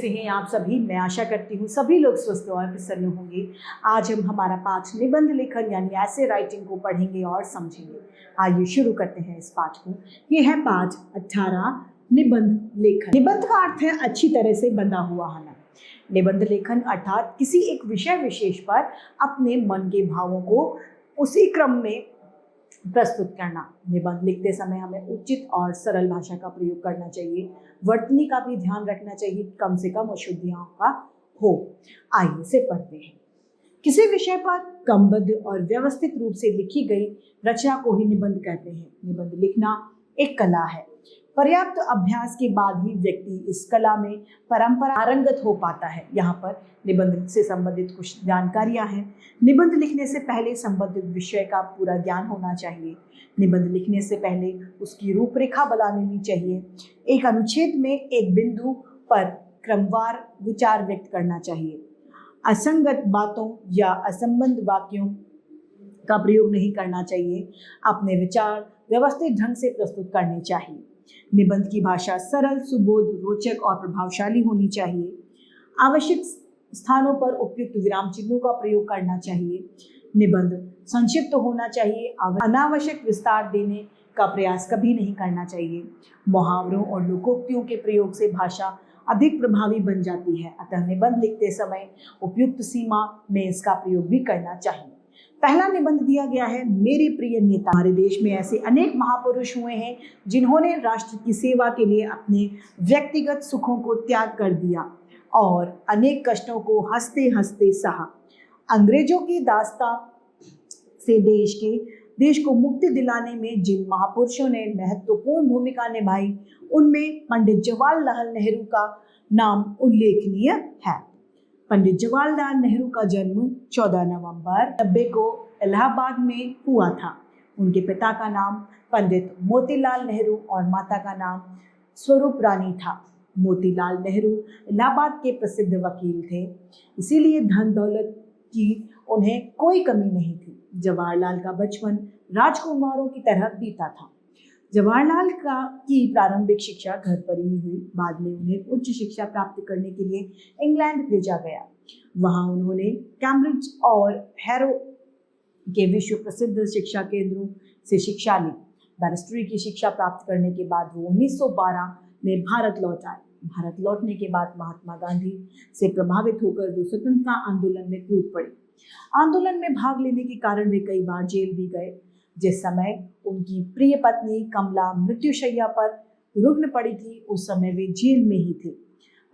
कैसे हैं आप सभी। मैं आशा करती हूँ सभी लोग स्वस्थ और प्रसन्न होंगे। आज हम हमारा पाठ निबंध लेखन यानी ऐसे राइटिंग को पढ़ेंगे और समझेंगे। आइए शुरू करते हैं इस पाठ को। ये है पाठ 18 निबंध लेखन। निबंध का अर्थ है अच्छी तरह से बंधा हुआ होना। निबंध लेखन अर्थात किसी एक विषय विशेष पर अपने मन के भावों को उसी क्रम में प्रस्तुत करना। निबंध लिखते समय हमें उचित और सरल भाषा का प्रयोग करना चाहिए। वर्तनी का भी ध्यान रखना चाहिए, कम से कम अशुद्धियों का हो। आइए से पढ़ते हैं। किसी विषय पर क्रमबद्ध और व्यवस्थित रूप से लिखी गई रचना को ही निबंध कहते हैं। निबंध लिखना एक कला है। पर्याप्त अभ्यास के बाद ही व्यक्ति इस कला में पारंगत हो पाता है। यहाँ पर निबंध से संबंधित कुछ जानकारियां हैं। निबंध लिखने से पहले संबंधित विषय का पूरा ज्ञान होना चाहिए। निबंध लिखने से पहले उसकी रूपरेखा बना लेनी चाहिए। एक अनुच्छेद में एक बिंदु पर क्रमवार विचार व्यक्त करना चाहिए। असंगत बातों या असंबद्ध वाक्यों का प्रयोग नहीं करना चाहिए। अपने विचार व्यवस्थित ढंग से प्रस्तुत करने चाहिए। निबंध की भाषा सरल, सुबोध, रोचक और प्रभावशाली होनी चाहिए। आवश्यक स्थानों पर उपयुक्त विराम चिन्हों का प्रयोग करना चाहिए। निबंध संक्षिप्त होना चाहिए। अनावश्यक विस्तार देने का प्रयास कभी नहीं करना चाहिए। मुहावरों और लोकोक्तियों के प्रयोग से भाषा अधिक प्रभावी बन जाती है। अतः निबंध लिखते समय उपयुक्त सीमा में इसका प्रयोग भी करना चाहिए। पहला निबंध दिया गया है, मेरे प्रिय नेता। हमारे देश में ऐसे अनेक महापुरुष हुए हैं जिन्होंने राष्ट्र की सेवा के लिए अपने व्यक्तिगत सुखों को त्याग कर दिया और अनेक कष्टों को हंसते हंसते सहा। अंग्रेजों की दास्तां से देश को मुक्ति दिलाने में जिन महापुरुषों ने महत्वपूर्ण भूमिका निभाई, उनमें पंडित जवाहरलाल नेहरू का नाम उल्लेखनीय है। पंडित जवाहरलाल नेहरू का जन्म 14 नवंबर 1990 को इलाहाबाद में हुआ था। उनके पिता का नाम पंडित मोतीलाल नेहरू और माता का नाम स्वरूप रानी था। मोतीलाल नेहरू इलाहाबाद के प्रसिद्ध वकील थे, इसीलिए धन दौलत की उन्हें कोई कमी नहीं थी। जवाहरलाल का बचपन राजकुमारों की तरह बीता था। जवाहरलाल की प्रारंभिक शिक्षा घर पर ही हुई। बाद में उन्हें उच्च शिक्षा प्राप्त करने के लिए इंग्लैंड भेजा गया। वहां उन्होंने कैम्ब्रिज और हैरो के विश्व प्रसिद्ध शिक्षा केंद्रों से शिक्षा ली। बैरिस्ट्री की शिक्षा प्राप्त करने के बाद वो 1912 में भारत लौट आए। भारत लौटने के बाद महात्मा गांधी से प्रभावित होकर वो स्वतंत्रता आंदोलन में कूद पड़े। आंदोलन में भाग लेने के कारण वे कई बार जेल भी गए। जिस समय उनकी प्रिय पत्नी कमला मृत्युशैया पर रुग्ण पड़ी थी, उस समय वे जेल में ही थे।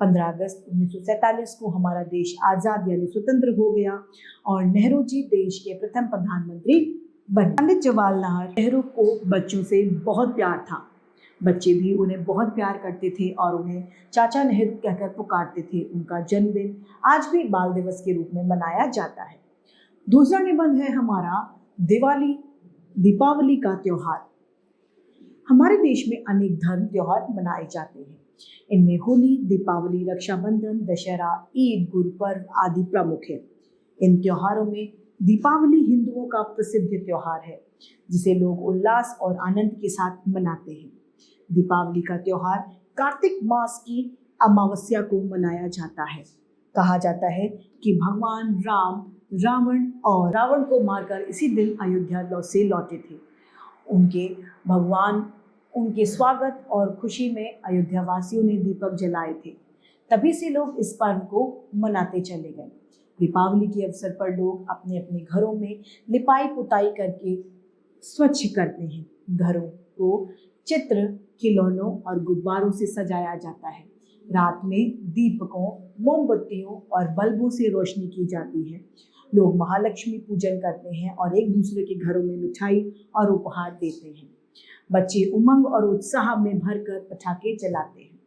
15 अगस्त 1947 को हमारा देश आजाद यानी स्वतंत्र हो गया और नेहरू जी देश के प्रथम प्रधानमंत्री बने। पंडित जवाहरलाल नेहरू को बच्चों से बहुत प्यार था। बच्चे भी उन्हें बहुत प्यार करते थे और उन्हें चाचा नेहरू कहकर पुकारते थे। उनका जन्मदिन आज भी बाल दिवस के रूप में मनाया जाता है। दूसरा निबंध है हमारा दीपावली का त्योहार। हमारे देश में अनेक धर्म त्योहार मनाए जाते हैं। इनमें होली, दीपावली, रक्षाबंधन, दशहरा, ईद, गुरुपर्व आदि प्रमुख है। इन त्योहारों में दीपावली हिंदुओं का प्रसिद्ध त्योहार है, जिसे लोग उल्लास और आनंद के साथ मनाते हैं। दीपावली का त्योहार कार्तिक मास की अमावस्या को मनाया जाता है। कहा जाता है कि भगवान राम रावण को मारकर इसी दिन अयोध्या से लौटे थे। उनके स्वागत और खुशी में अयोध्या वासियों ने दीपक जलाए थे। तभी से लोग इस पर्व को मनाते चले गए। दीपावली के अवसर पर लोग अपने अपने घरों में लिपाई पुताई करके स्वच्छ करते हैं। घरों को चित्र, खिलौनों और गुब्बारों से सजाया जाता है। रात में दीपकों, मोमबत्तियों और बल्बों से रोशनी की जाती है। लोग महालक्ष्मी पूजन करते हैं और एक दूसरे के घरों में मिठाई और उपहार देते हैं। बच्चे उमंग और उत्साह में भरकर पटाखे जलाते हैं।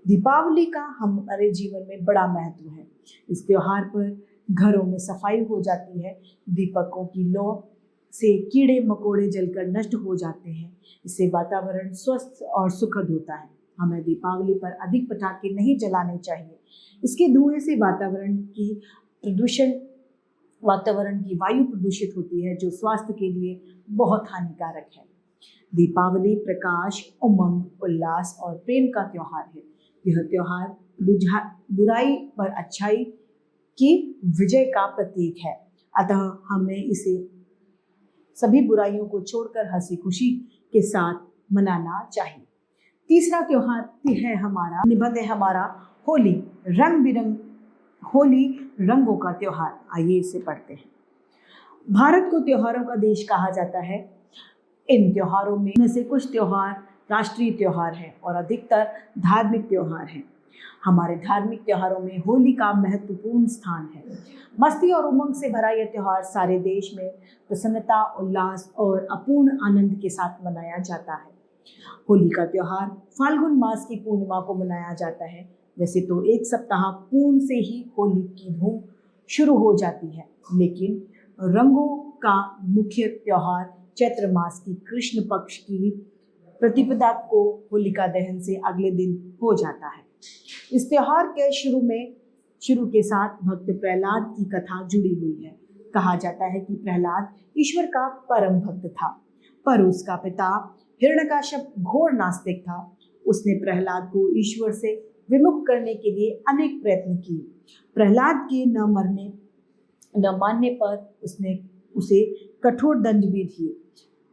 दीपावली का हमारे जीवन में बड़ा महत्व है। इस त्योहार पर घरों में सफाई हो जाती है। दीपकों की लौ से कीड़े मकोड़े जलकर नष्ट हो जाते हैं। इससे वातावरण स्वस्थ और सुखद होता है। हमें दीपावली पर अधिक पटाखे नहीं जलाने चाहिए। इसके धुएं से वातावरण की वायु प्रदूषित होती है, जो स्वास्थ्य के लिए बहुत हानिकारक है। दीपावली प्रकाश, उमंग, उल्लास और प्रेम का त्योहार है। यह त्योहार बुराई पर अच्छाई की विजय का प्रतीक है। अतः हमें इसे सभी बुराइयों को छोड़कर हंसी खुशी के साथ मनाना चाहिए। तीसरा त्योहार है हमारा निबंध है हमारा होली। होली रंगों का त्योहार। आइए इसे पढ़ते हैं। भारत को त्योहारों का देश कहा जाता है। इन त्योहारों में से कुछ त्योहार राष्ट्रीय त्योहार हैं और अधिकतर धार्मिक त्योहार हैं। हमारे धार्मिक त्योहारों में होली का महत्वपूर्ण स्थान है। मस्ती और उमंग से भरा यह त्योहार सारे देश में प्रसन्नता, उल्लास और अपूर्ण आनंद के साथ मनाया जाता है। होली का त्योहार फाल्गुन मास की पूर्णिमा को मनाया जाता है। वैसे तो एक सप्ताह पूर्व से ही होली की धूम शुरू हो जाती है, लेकिन रंगों का मुख्य त्योहार चैत्र मास की कृष्ण पक्ष की प्रतिपदा को होलिका दहन से अगले दिन हो जाता है। इस त्योहार के शुरू के साथ भक्त प्रहलाद की कथा जुड़ी हुई है। कहा जाता है कि प्रहलाद ईश्वर का परम भक्त था, पर उसका पिता हिरण्यकश्यप घोर नास्तिक था। उसने प्रहलाद को ईश्वर से विमुख करने के लिए अनेक प्रयत्न किए। प्रहलाद के न मानने पर उसने उसे कठोर दंड भी दिए,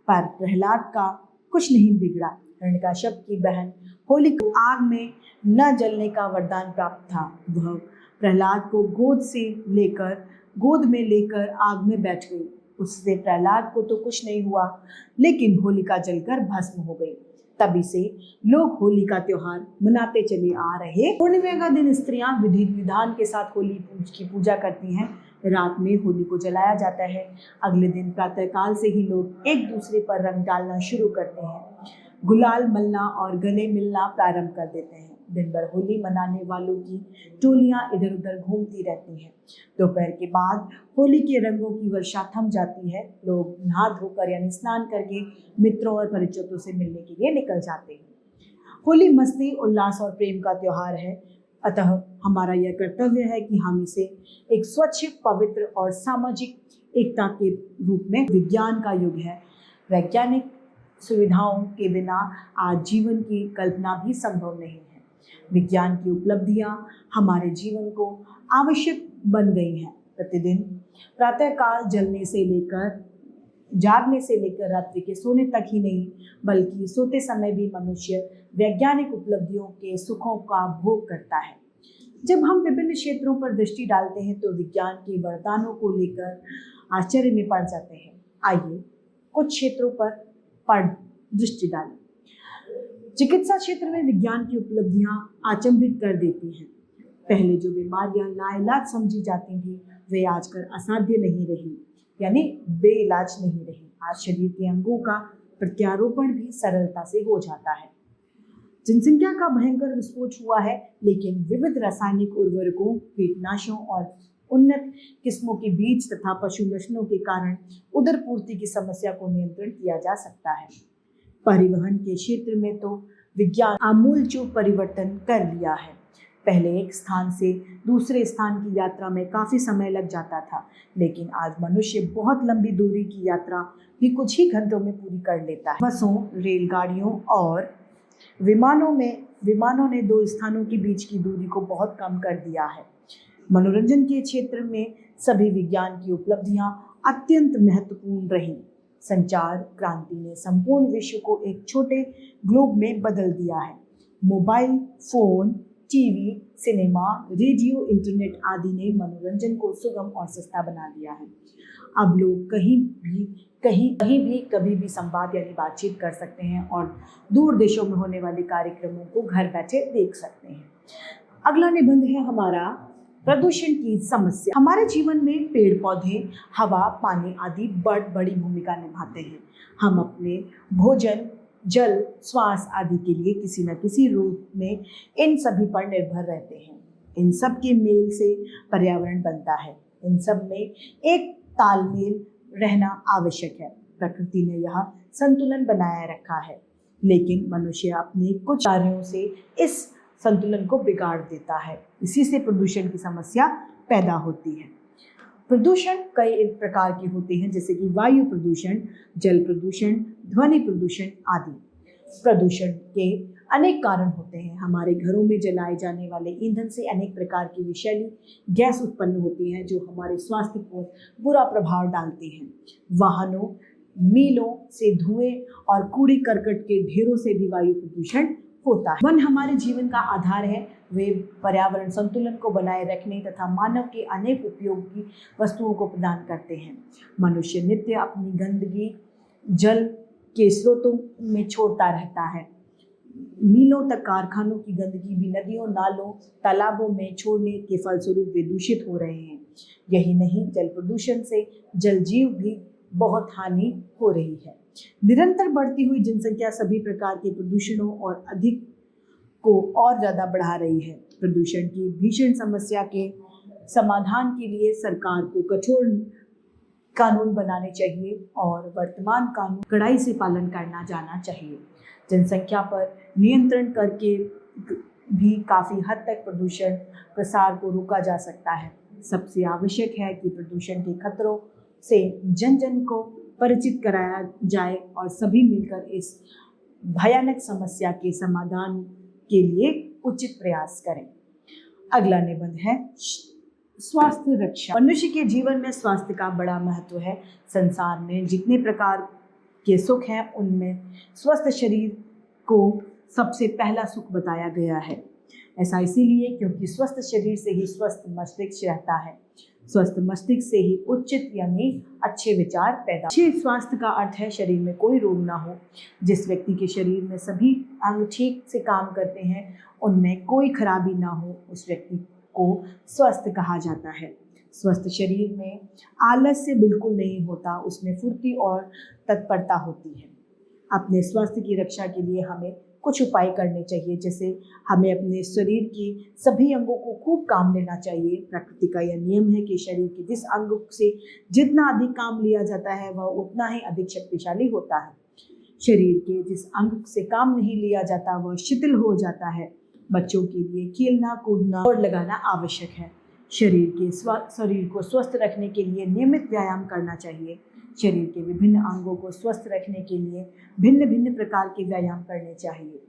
पर प्रहलाद का कुछ नहीं बिगड़ा। हिरण्यकश्यप की बहन होली को आग में न जलने का वरदान प्राप्त था। वह प्रहलाद को गोद में लेकर आग में बैठ गई। उससे प्रहलाद को तो कुछ नहीं हुआ, लेकिन होलिका जलकर भस्म हो गई। तभी से लोग होली का त्योहार मनाते चले आ रहे। पूर्णिमा का दिन स्त्रियां विधि विधान के साथ होली की पूजा करती हैं। रात में होली को जलाया जाता है। अगले दिन प्रातःकाल से ही लोग एक दूसरे पर रंग डालना शुरू करते हैं, गुलाल मलना और गले मिलना प्रारंभ कर देते हैं। दिन भर होली मनाने वालों की टोलियां इधर उधर घूमती रहती हैं। दोपहर के बाद होली के रंगों की वर्षा थम जाती है। लोग नहा धोकर यानी स्नान करके मित्रों और परिचितों से मिलने के लिए निकल जाते हैं। होली मस्ती, उल्लास और प्रेम का त्योहार है। अतः हमारा यह कर्तव्य है कि हम इसे एक स्वच्छ, पवित्र और सामाजिक एकता के रूप में, विज्ञान का युग है। वैज्ञानिक सुविधाओं के बिना आज जीवन की कल्पना भी संभव नहीं है। विज्ञान की उपलब्धियां हमारे जीवन को आवश्यक बन गई हैं। प्रतिदिन प्रातःकाल जागने से लेकर रात्रि के सोने तक ही नहीं, बल्कि सोते समय भी मनुष्य वैज्ञानिक उपलब्धियों के सुखों का भोग करता है। जब हम विभिन्न क्षेत्रों पर दृष्टि डालते हैं तो विज्ञान के वरदानों को लेकर आश्चर्य में पड़ जाते हैं। आइए कुछ क्षेत्रों पर दृष्टि डालें। चिकित्सा क्षेत्र में विज्ञान की उपलब्धियां अचंभित कर देती हैं। पहले जो बीमारियां लाइलाज समझी जाती थी, वे आजकल असाध्य नहीं रही, यानी बेइलाज नहीं रही। आज शरीर के अंगों का प्रत्यारोपण भी सरलता से हो जाता है। जनसंख्या का भयंकर विस्फोट हुआ है, लेकिन विविध रासायनिक उर्वरकों, कीटनाशकों और उन्नत किस्मों के बीज तथा पशु नस्लों के कारण उदर पूर्ति की समस्या को नियंत्रण किया जा सकता है। परिवहन के क्षेत्र में तो विज्ञान आमूलचूल परिवर्तन कर लिया है। पहले एक स्थान से दूसरे स्थान की यात्रा में काफ़ी समय लग जाता था, लेकिन आज मनुष्य बहुत लंबी दूरी की यात्रा भी कुछ ही घंटों में पूरी कर लेता है। बसों, रेलगाड़ियों और विमानों ने दो स्थानों के बीच की दूरी को बहुत कम कर दिया है। मनोरंजन के क्षेत्र में सभी विज्ञान की उपलब्धियां अत्यंत महत्वपूर्ण रही। संचार क्रांति ने संपूर्ण विश्व को एक छोटे ग्लोब में बदल दिया है। Mobile phone, TV, cinema, radio, internet आदि ने मनोरंजन को सुगम और सस्ता बना दिया है। अब लोग कहीं भी कभी भी संवाद यानी बातचीत कर सकते हैं और दूर देशों में होने वाले कार्यक्रमों को घर बैठे देख सकते हैं। अगला निबंध है हमारा प्रदूषण की समस्या। हमारे जीवन में पेड़ पौधे, हवा, पानी आदि बड़ी भूमिका निभाते हैं। हम अपने भोजन, जल, श्वास आदि के लिए किसी न किसी रूप में इन सभी पर निर्भर रहते हैं। इन सब के मेल से पर्यावरण बनता है। इन सब में एक तालमेल रहना आवश्यक है। प्रकृति ने यह संतुलन बनाए रखा है, लेकिन मनुष्य अपने कुछ कार्यों से इस संतुलन को बिगाड़ देता है। इसी से प्रदूषण की समस्या पैदा होती है। प्रदूषण कई प्रकार के होते हैं, जैसे कि वायु प्रदूषण, जल प्रदूषण, ध्वनि प्रदूषण आदि। प्रदूषण के अनेक कारण होते हैं। हमारे घरों में जलाए जाने वाले ईंधन से अनेक प्रकार की विषैली गैस उत्पन्न होती हैं जो हमारे स्वास्थ्य पर बुरा प्रभाव डालती हैं। वाहनों, मीलों से धुएं और कूड़े करकट के ढेरों से भी वायु प्रदूषण होता है। वन हमारे जीवन का आधार है। वे पर्यावरण संतुलन को बनाए रखने तथा मानव के अनेक उपयोगी वस्तुओं को प्रदान करते हैं। मनुष्य नित्य अपनी गंदगी जल के स्रोतों में छोड़ता रहता है। मीलों तक कारखानों की गंदगी भी नदियों, नालों, तालाबों में छोड़ने के फलस्वरूप वे दूषित हो रहे हैं। यही नहीं, जल प्रदूषण से जल जीव भी बहुत हानि हो रही है। निरंतर बढ़ती हुई जनसंख्या सभी प्रकार के प्रदूषणों और अधिक को और ज्यादा बढ़ा रही है। प्रदूषण की भीषण समस्या के समाधान के लिए सरकार को कठोर कानून बनाने चाहिए और वर्तमान कानून कड़ाई से पालन करना जाना चाहिए। जनसंख्या पर नियंत्रण करके भी काफ़ी हद तक प्रदूषण प्रसार को रोका जा सकता है। सबसे आवश्यक है कि प्रदूषण के खतरों से जन जन को परिचित कराया जाए और सभी मिलकर इस भयानक समस्या के समाधान के लिए उचित प्रयास करें। अगला निबंध है स्वास्थ्य रक्षा। मनुष्य के जीवन में स्वास्थ्य का बड़ा महत्व है। संसार में जितने प्रकार के सुख हैं उनमें स्वस्थ शरीर को सबसे पहला सुख बताया गया है। ऐसा इसीलिए क्योंकि स्वस्थ शरीर से ही स्वस्थ मस्तिष्क रहता है। स्वस्थ मस्तिष्क से ही उचित यानी अच्छे विचार पैदा। अच्छे स्वास्थ्य का अर्थ है शरीर में कोई रोग ना हो। जिस व्यक्ति के शरीर में सभी अंग ठीक से काम करते हैं, उनमें कोई खराबी ना हो, उस व्यक्ति को स्वस्थ कहा जाता है। स्वस्थ शरीर में आलस्य बिल्कुल नहीं होता, उसमें फुर्ती और तत्परता होती है। अपने स्वास्थ्य की रक्षा के लिए हमें कुछ उपाय करने चाहिए, जैसे हमें अपने शरीर की सभी अंगों को खूब काम लेना चाहिए। प्रकृति का यह नियम है कि शरीर के जिस अंग से जितना अधिक काम लिया जाता है वह उतना ही अधिक शक्तिशाली होता है। शरीर के जिस अंग से काम नहीं लिया जाता वह शिथिल हो जाता है। बच्चों के लिए खेलना, कूदना और लगाना आवश्यक है। शरीर को स्वस्थ रखने के लिए नियमित व्यायाम करना चाहिए। शरीर के विभिन्न अंगों को स्वस्थ रखने के लिए भिन्न भिन्न प्रकार के व्यायाम करने चाहिए।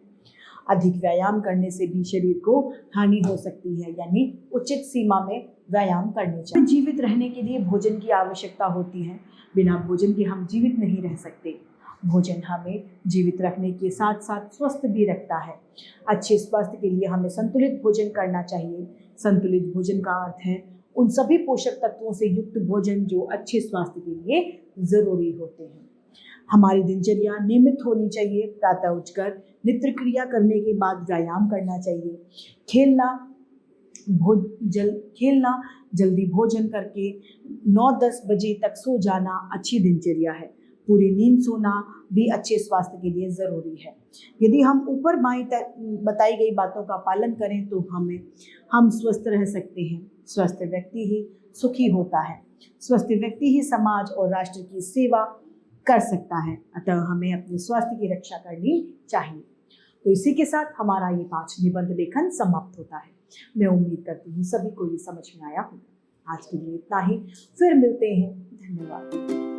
अधिक व्यायाम करने से भी शरीर को हानि हो सकती है, यानी उचित सीमा में व्यायाम करने चाहिए। जीवित रहने के लिए भोजन की आवश्यकता होती है। बिना भोजन के हम जीवित नहीं रह सकते। भोजन हमें जीवित रखने के साथ साथ स्वस्थ भी रखता है। अच्छे स्वास्थ्य के लिए हमें संतुलित भोजन करना चाहिए। संतुलित भोजन का अर्थ है उन सभी पोषक तत्वों से युक्त भोजन जो अच्छे स्वास्थ्य के लिए जरूरी होते हैं। हमारी दिनचर्या नियमित होनी चाहिए। प्रातः उठकर नित्य क्रिया करने के बाद व्यायाम करना चाहिए। खेलना, जल्दी भोजन करके 9-10 बजे तक सो जाना अच्छी दिनचर्या है। पूरी नींद सोना भी अच्छे स्वास्थ्य के लिए ज़रूरी है। यदि हम ऊपर बाईं बताई गई बातों का पालन करें तो हम स्वस्थ रह सकते हैं। स्वस्थ व्यक्ति ही सुखी होता है। स्वस्थ व्यक्ति ही समाज और राष्ट्र की सेवा कर सकता है। अतः हमें अपने स्वास्थ्य की रक्षा करनी चाहिए। तो इसी के साथ हमारा ये 5 निबंध लेखन समाप्त होता है। मैं उम्मीद करती हूँ सभी को ये समझ में आया होगा। आज के लिए इतना ही, फिर मिलते हैं। धन्यवाद।